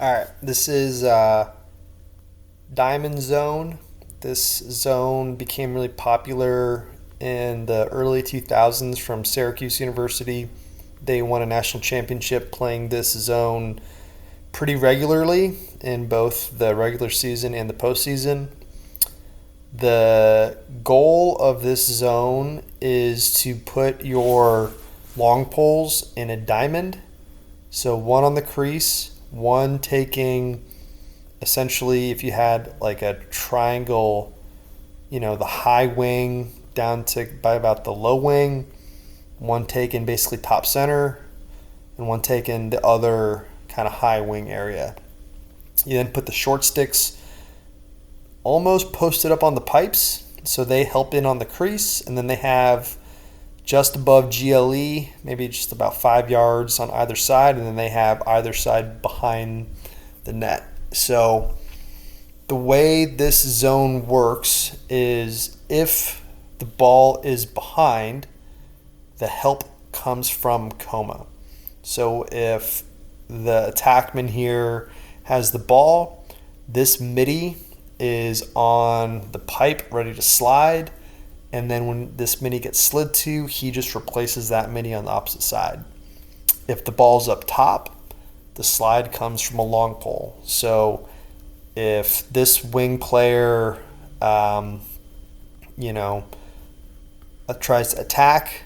All right, this is Diamond Zone. This zone became really popular in the early 2000s from Syracuse University. They won a national championship playing this zone pretty regularly in both the regular season and the postseason. The goal of this zone is to put your long poles in a diamond. So one on the crease, one taking essentially if you had like a triangle, the high wing down to by about the low wing, one taking basically top center, and one taking the other kind of high wing area. You then put the short sticks almost posted up on the pipes so they help in on the crease, and then they have just above GLE, maybe just about 5 yards on either side, and then they have either side behind the net. So the way this zone works is if the ball is behind, the help comes from coma. So if the attackman here has the ball, this midi is on the pipe ready to slide, and then when this midi gets slid to, he just replaces that midi on the opposite side. If the ball's up top, the slide comes from a long pole. So if this wing player, tries to attack,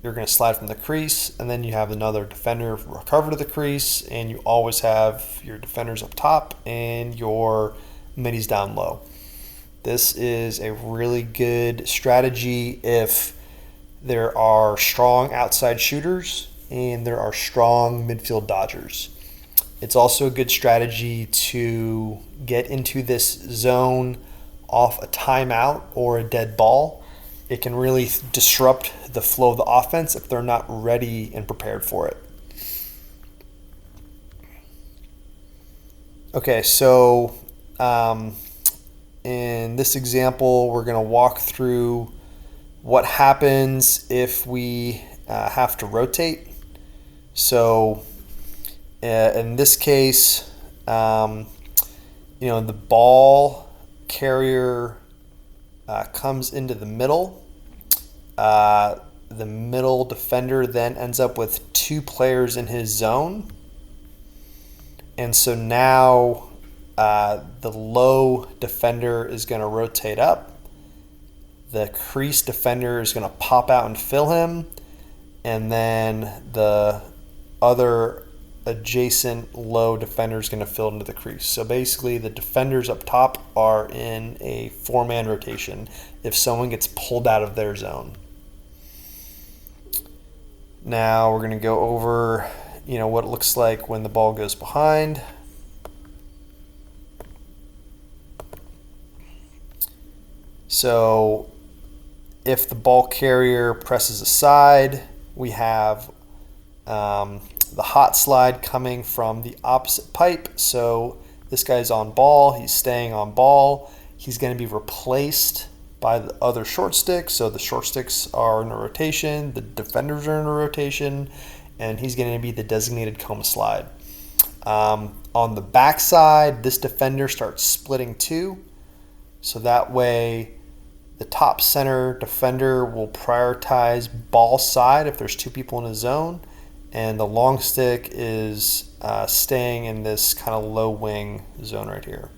you're going to slide from the crease, and then you have another defender recover to the crease, and you always have your defenders up top and your middies down low. This is a really good strategy if there are strong outside shooters and there are strong midfield dodgers. It's also a good strategy to get into this zone off a timeout or a dead ball. It can really disrupt the flow of the offense if they're not ready and prepared for it. Okay, so in this example, we're going to walk through what happens if we have to rotate. So in this case, the ball carrier comes into the middle. The middle defender then ends up with two players in his zone. And so now the low defender is going to rotate up. The crease defender is going to pop out and fill him. And then the other adjacent low defender is going to fill into the crease. So basically the defenders up top are in a four-man rotation if someone gets pulled out of their zone. Now we're going to go over, what it looks like when the ball goes behind. So if the ball carrier presses aside, we have the hot slide coming from the opposite pipe. So this guy's on ball. He's staying on ball. He's going to be replaced by the other short sticks. So the short sticks are in a rotation. The defenders are in a rotation. And he's going to be the designated coma slide. On the backside, this defender starts splitting two. So that way the top center defender will prioritize ball side if there's two people in a zone, and the long stick is staying in this kind of low wing zone right here.